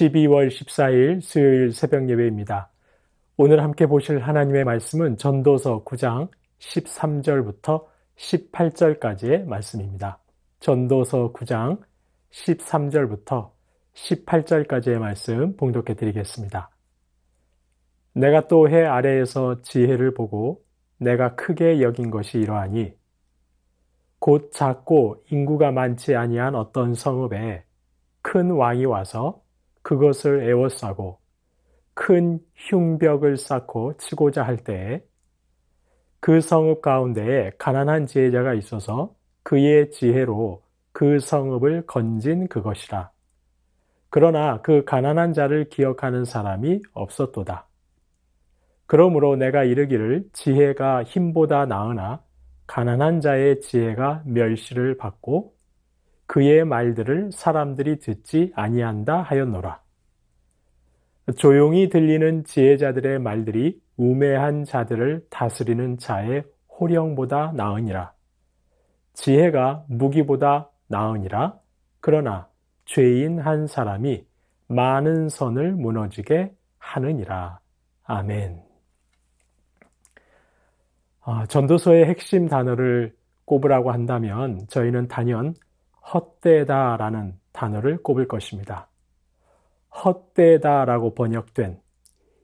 12월 14일 수요일 새벽 예배입니다. 오늘 함께 보실 하나님의 말씀은 전도서 9장 13절부터 18절까지의 말씀입니다. 전도서 9장 13절부터 18절까지의 말씀 봉독해 드리겠습니다. 내가 또 해 아래에서 지혜를 보고 내가 크게 여긴 것이 이러하니 곧 작고 인구가 많지 아니한 어떤 성읍에 큰 왕이 와서 그것을 에워싸고 큰 흉벽을 쌓고 치고자 할 때에 그 성읍 가운데에 가난한 지혜자가 있어서 그의 지혜로 그 성읍을 건진 그것이라. 그러나 그 가난한 자를 기억하는 사람이 없었도다. 그러므로 내가 이르기를 지혜가 힘보다 나으나 가난한 자의 지혜가 멸시를 받고 그의 말들을 사람들이 듣지 아니한다 하였노라. 조용히 들리는 지혜자들의 말들이 우매한 자들을 다스리는 자의 호령보다 나으니라. 지혜가 무기보다 나으니라. 그러나 죄인 한 사람이 많은 선을 무너지게 하느니라. 아멘. 전도서의 핵심 단어를 꼽으라고 한다면 저희는 단연 헛되다라는 단어를 꼽을 것입니다. 헛되다라고 번역된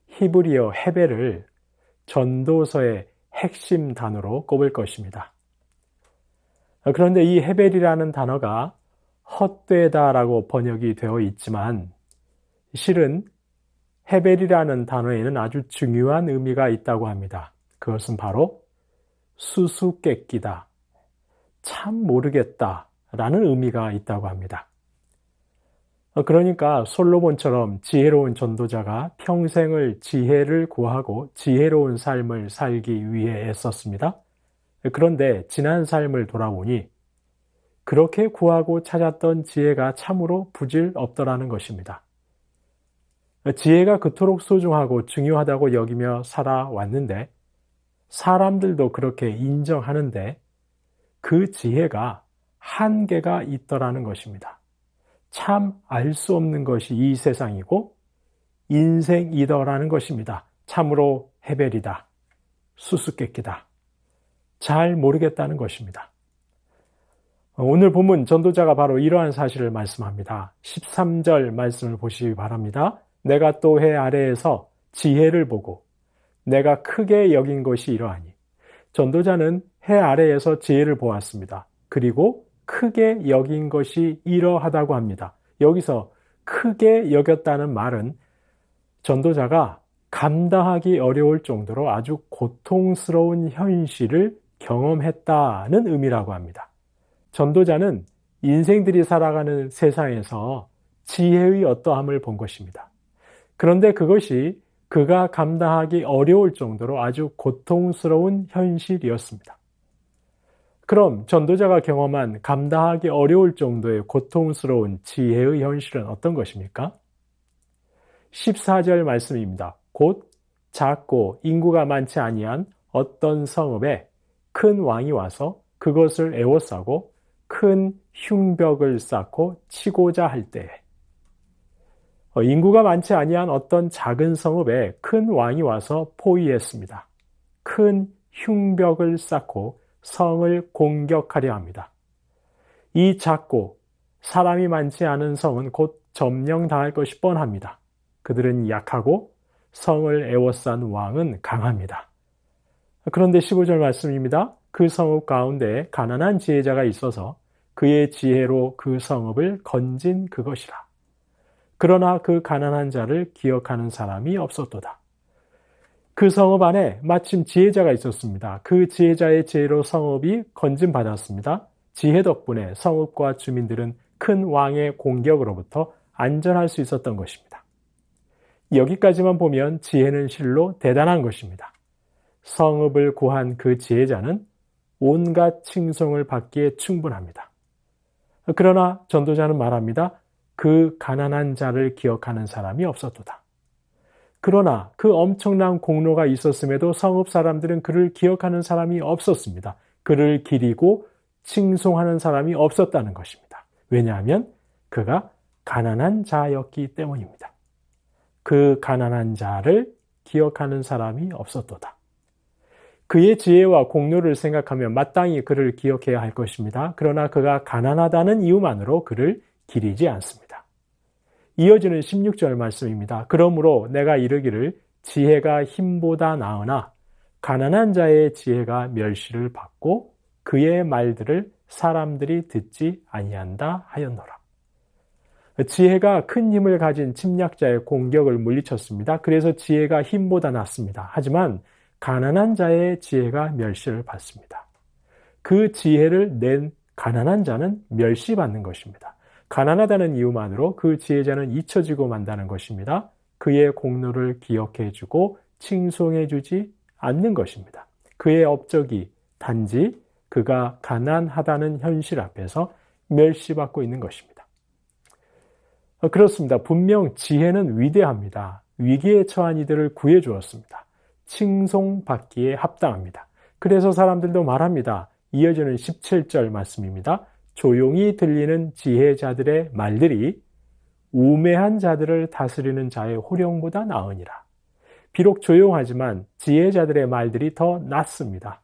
히브리어 헤벨을 전도서의 핵심 단어로 꼽을 것입니다. 그런데 이 헤벨이라는 단어가 헛되다라고 번역이 되어 있지만 실은 헤벨이라는 단어에는 아주 중요한 의미가 있다고 합니다. 그것은 바로 수수께끼다, 참 모르겠다 라는 의미가 있다고 합니다. 그러니까 솔로몬처럼 지혜로운 전도자가 평생을 지혜를 구하고 지혜로운 삶을 살기 위해 애썼습니다. 그런데 지난 삶을 돌아보니 그렇게 구하고 찾았던 지혜가 참으로 부질없더라는 것입니다. 지혜가 그토록 소중하고 중요하다고 여기며 살아왔는데 사람들도 그렇게 인정하는데 그 지혜가 한계가 있더라는 것입니다. 참 알 수 없는 것이 이 세상이고 인생이더라는 것입니다. 참으로 헤벨이다, 수수께끼다, 잘 모르겠다는 것입니다. 오늘 본문 전도자가 바로 이러한 사실을 말씀합니다. 13절 말씀을 보시기 바랍니다. 내가 또 해 아래에서 지혜를 보고 내가 크게 여긴 것이 이러하니. 전도자는 해 아래에서 지혜를 보았습니다. 그리고 크게 여긴 것이 이러하다고 합니다. 여기서 크게 여겼다는 말은 전도자가 감당하기 어려울 정도로 아주 고통스러운 현실을 경험했다는 의미라고 합니다. 전도자는 인생들이 살아가는 세상에서 지혜의 어떠함을 본 것입니다. 그런데 그것이 그가 감당하기 어려울 정도로 아주 고통스러운 현실이었습니다. 그럼 전도자가 경험한 감당하기 어려울 정도의 고통스러운 지혜의 현실은 어떤 것입니까? 14절 말씀입니다. 곧 작고 인구가 많지 아니한 어떤 성읍에 큰 왕이 와서 그것을 에워싸고 큰 흉벽을 쌓고 치고자 할 때에 인구가 많지 아니한 어떤 작은 성읍에 큰 왕이 와서 포위했습니다. 큰 흉벽을 쌓고 성을 공격하려 합니다. 이 작고 사람이 많지 않은 성은 곧 점령당할 것이 뻔합니다. 그들은 약하고 성을 에워싼 왕은 강합니다. 그런데 15절 말씀입니다. 그 성읍 가운데 가난한 지혜자가 있어서 그의 지혜로 그 성읍을 건진 그것이라. 그러나 그 가난한 자를 기억하는 사람이 없었도다. 그 성읍 안에 마침 지혜자가 있었습니다. 그 지혜자의 지혜로 성읍이 건진받았습니다. 지혜 덕분에 성읍과 주민들은 큰 왕의 공격으로부터 안전할 수 있었던 것입니다. 여기까지만 보면 지혜는 실로 대단한 것입니다. 성읍을 구한 그 지혜자는 온갖 칭송을 받기에 충분합니다. 그러나 전도자는 말합니다. 그 가난한 자를 기억하는 사람이 없었도다. 그러나 그 엄청난 공로가 있었음에도 성읍 사람들은 그를 기억하는 사람이 없었습니다. 그를 기리고 칭송하는 사람이 없었다는 것입니다. 왜냐하면 그가 가난한 자였기 때문입니다. 그 가난한 자를 기억하는 사람이 없었도다. 그의 지혜와 공로를 생각하며 마땅히 그를 기억해야 할 것입니다. 그러나 그가 가난하다는 이유만으로 그를 기리지 않습니다. 이어지는 16절 말씀입니다. 그러므로 내가 이르기를 지혜가 힘보다 나으나 가난한 자의 지혜가 멸시를 받고 그의 말들을 사람들이 듣지 아니한다 하였노라. 지혜가 큰 힘을 가진 침략자의 공격을 물리쳤습니다. 그래서 지혜가 힘보다 낫습니다. 하지만 가난한 자의 지혜가 멸시를 받습니다. 그 지혜를 낸 가난한 자는 멸시받는 것입니다. 가난하다는 이유만으로 그 지혜자는 잊혀지고 만다는 것입니다. 그의 공로를 기억해주고 칭송해주지 않는 것입니다. 그의 업적이 단지 그가 가난하다는 현실 앞에서 멸시받고 있는 것입니다. 그렇습니다. 분명 지혜는 위대합니다. 위기에 처한 이들을 구해주었습니다. 칭송받기에 합당합니다. 그래서 사람들도 말합니다. 이어지는 17절 말씀입니다. 조용히 들리는 지혜자들의 말들이 우매한 자들을 다스리는 자의 호령보다 나으니라. 비록 조용하지만 지혜자들의 말들이 더 낫습니다.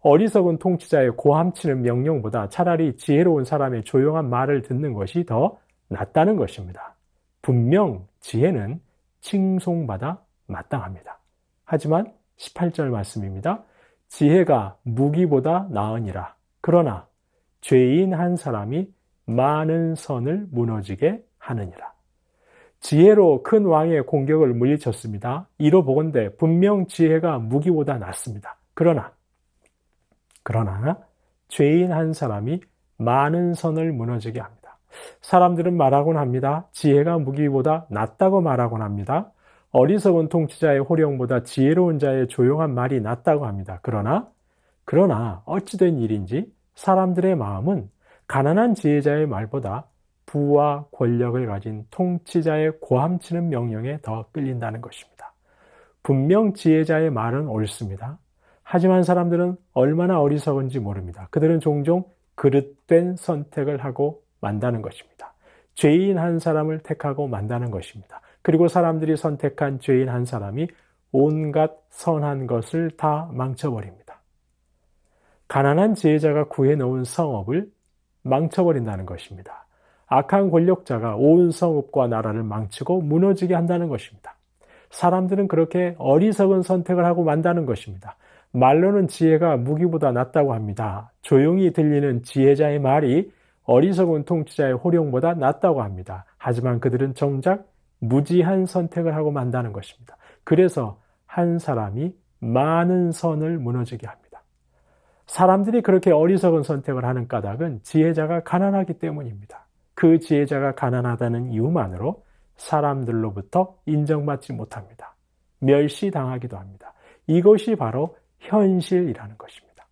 어리석은 통치자의 고함치는 명령보다 차라리 지혜로운 사람의 조용한 말을 듣는 것이 더 낫다는 것입니다. 분명 지혜는 칭송받아 마땅합니다. 하지만 18절 말씀입니다. 지혜가 무기보다 나으니라. 그러나 죄인 한 사람이 많은 선을 무너지게 하느니라. 지혜로 큰 왕의 공격을 물리쳤습니다. 이로 보건대 분명 지혜가 무기보다 낫습니다. 그러나 죄인 한 사람이 많은 선을 무너지게 합니다. 사람들은 말하곤 합니다. 지혜가 무기보다 낫다고 말하곤 합니다. 어리석은 통치자의 호령보다 지혜로운 자의 조용한 말이 낫다고 합니다. 그러나 어찌된 일인지 사람들의 마음은 가난한 지혜자의 말보다 부와 권력을 가진 통치자의 고함치는 명령에 더 끌린다는 것입니다. 분명 지혜자의 말은 옳습니다. 하지만 사람들은 얼마나 어리석은지 모릅니다. 그들은 종종 그릇된 선택을 하고 만다는 것입니다. 죄인 한 사람을 택하고 만다는 것입니다. 그리고 사람들이 선택한 죄인 한 사람이 온갖 선한 것을 다 망쳐버립니다. 가난한 지혜자가 구해놓은 성읍을 망쳐버린다는 것입니다. 악한 권력자가 온 성읍과 나라를 망치고 무너지게 한다는 것입니다. 사람들은 그렇게 어리석은 선택을 하고 만다는 것입니다. 말로는 지혜가 무기보다 낫다고 합니다. 조용히 들리는 지혜자의 말이 어리석은 통치자의 호령보다 낫다고 합니다. 하지만 그들은 정작 무지한 선택을 하고 만다는 것입니다. 그래서 한 사람이 많은 선을 무너지게 합니다. 사람들이 그렇게 어리석은 선택을 하는 까닭은 지혜자가 가난하기 때문입니다. 그 지혜자가 가난하다는 이유만으로 사람들로부터 인정받지 못합니다. 멸시당하기도 합니다. 이것이 바로 현실이라는 것입니다.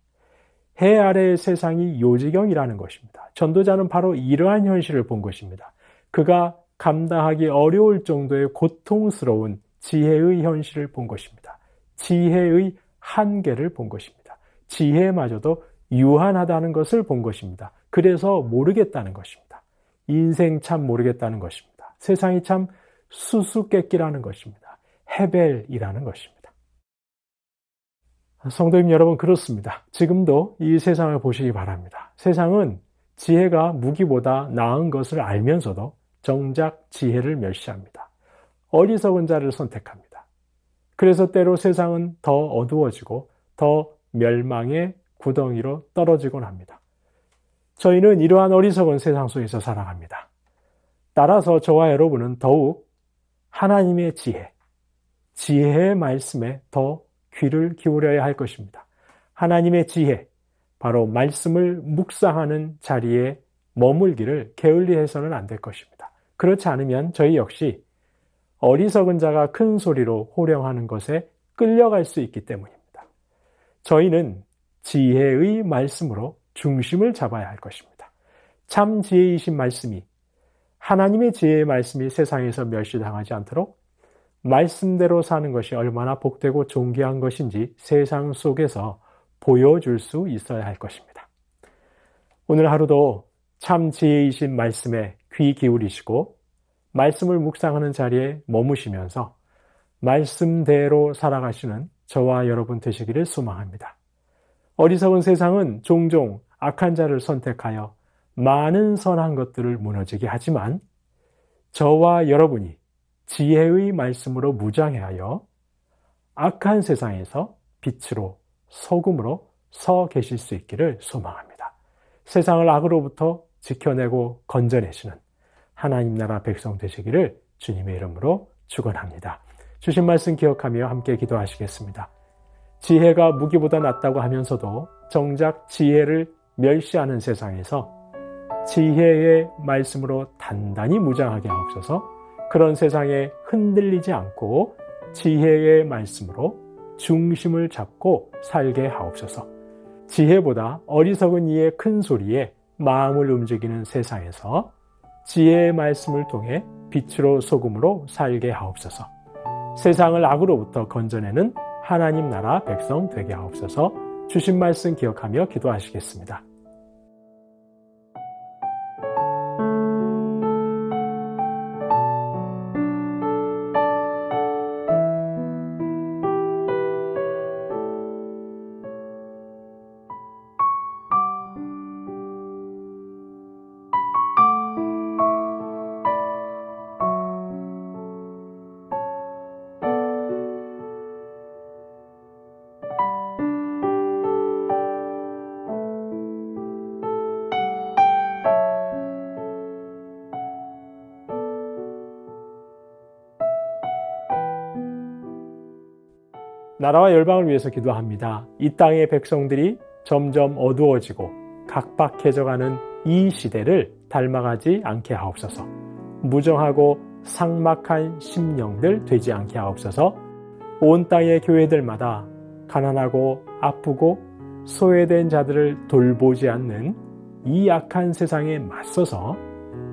해 아래의 세상이 요지경이라는 것입니다. 전도자는 바로 이러한 현실을 본 것입니다. 그가 감당하기 어려울 정도의 고통스러운 지혜의 현실을 본 것입니다. 지혜의 한계를 본 것입니다. 지혜마저도 유한하다는 것을 본 것입니다. 그래서 모르겠다는 것입니다. 인생 참 모르겠다는 것입니다. 세상이 참 수수께끼라는 것입니다. 헤벨이라는 것입니다. 성도님 여러분, 그렇습니다. 지금도 이 세상을 보시기 바랍니다. 세상은 지혜가 무기보다 나은 것을 알면서도 정작 지혜를 멸시합니다. 어리석은 자를 선택합니다. 그래서 때로 세상은 더 어두워지고 더 멸망의 구덩이로 떨어지곤 합니다. 저희는 이러한 어리석은 세상 속에서 살아갑니다. 따라서 저와 여러분은 더욱 하나님의 지혜의 말씀에 더 귀를 기울여야 할 것입니다. 하나님의 지혜, 바로 말씀을 묵상하는 자리에 머물기를 게을리해서는 안 될 것입니다. 그렇지 않으면 저희 역시 어리석은 자가 큰 소리로 호령하는 것에 끌려갈 수 있기 때문입니다. 저희는 지혜의 말씀으로 중심을 잡아야 할 것입니다. 참 지혜이신 말씀이, 하나님의 지혜의 말씀이 세상에서 멸시당하지 않도록 말씀대로 사는 것이 얼마나 복되고 존귀한 것인지 세상 속에서 보여줄 수 있어야 할 것입니다. 오늘 하루도 참 지혜이신 말씀에 귀 기울이시고 말씀을 묵상하는 자리에 머무시면서 말씀대로 살아가시는 저와 여러분 되시기를 소망합니다. 어리석은 세상은 종종 악한 자를 선택하여 많은 선한 것들을 무너지게 하지만 저와 여러분이 지혜의 말씀으로 무장하여 악한 세상에서 빛으로 소금으로 서 계실 수 있기를 소망합니다. 세상을 악으로부터 지켜내고 건져내시는 하나님 나라 백성 되시기를 주님의 이름으로 축원합니다. 주신 말씀 기억하며 함께 기도하시겠습니다. 지혜가 무기보다 낫다고 하면서도 정작 지혜를 멸시하는 세상에서 지혜의 말씀으로 단단히 무장하게 하옵소서. 그런 세상에 흔들리지 않고 지혜의 말씀으로 중심을 잡고 살게 하옵소서. 지혜보다 어리석은 이의 큰 소리에 마음을 움직이는 세상에서 지혜의 말씀을 통해 빛으로 소금으로 살게 하옵소서. 세상을 악으로부터 건져내는 하나님 나라 백성 되게 하옵소서. 주신 말씀 기억하며 기도하시겠습니다. 나라와 열방을 위해서 기도합니다. 이 땅의 백성들이 점점 어두워지고 각박해져가는 이 시대를 닮아가지 않게 하옵소서. 무정하고 삭막한 심령들 되지 않게 하옵소서. 온 땅의 교회들마다 가난하고 아프고 소외된 자들을 돌보지 않는 이 악한 세상에 맞서서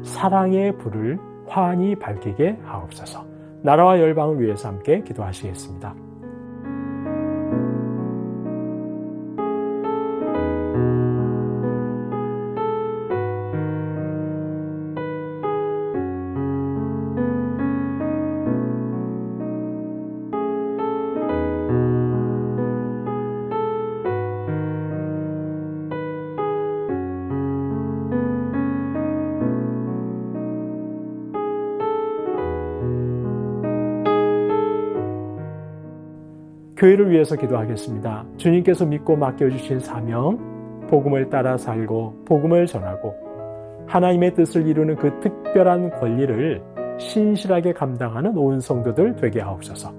사랑의 불을 환히 밝히게 하옵소서. 나라와 열방을 위해서 함께 기도하시겠습니다. 교회를 위해서 기도하겠습니다. 주님께서 믿고 맡겨주신 사명, 복음을 따라 살고 복음을 전하고 하나님의 뜻을 이루는 그 특별한 권리를 신실하게 감당하는 온 성도들 되게 하옵소서.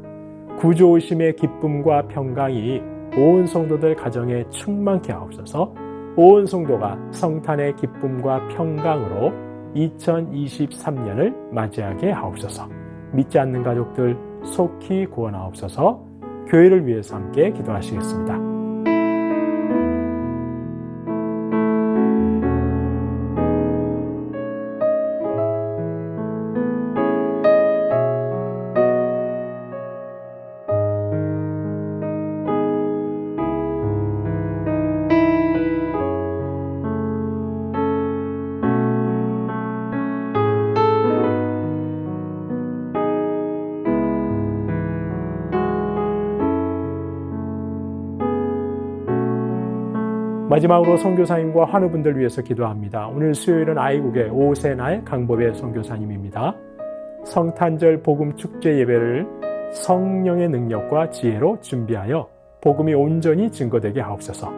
구주오심의 기쁨과 평강이 온 성도들 가정에 충만케 하옵소서. 온 성도가 성탄의 기쁨과 평강으로 2023년을 맞이하게 하옵소서. 믿지 않는 가족들 속히 구원하옵소서. 교회를 위해서 함께 기도하시겠습니다. 마지막으로 선교사님과 환우분들 위해서 기도합니다. 오늘 수요일은 아이국의 오세날 강법의 선교사님입니다. 성탄절 복음 축제 예배를 성령의 능력과 지혜로 준비하여 복음이 온전히 증거되게 하옵소서.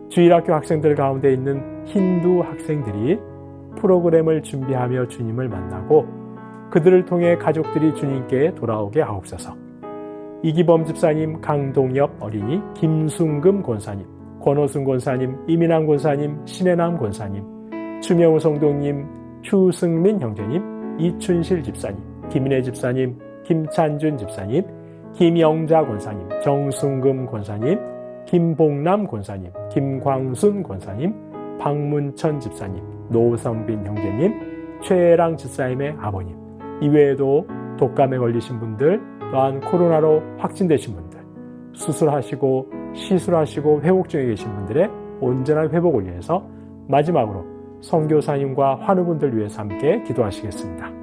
주일학교 학생들 가운데 있는 힌두 학생들이 프로그램을 준비하며 주님을 만나고 그들을 통해 가족들이 주님께 돌아오게 하옵소서. 이기범 집사님, 강동엽 어린이, 김순금 권사님, 권호순 권사님, 이민환 권사님, 신혜남 권사님, 추명우 성도님, 휴승민 형제님, 이춘실 집사님, 김인혜 집사님, 김찬준 집사님, 김영자 권사님, 정순금 권사님, 김봉남 권사님, 김광순 권사님, 박문천 집사님, 노성빈 형제님, 최랑 집사님의 아버님, 이외에도 독감에 걸리신 분들, 또한 코로나로 확진되신 분들, 수술하시고 시술하시고 회복 중에 계신 분들의 온전한 회복을 위해서 마지막으로 선교사님과 환우분들 위해서 함께 기도하시겠습니다.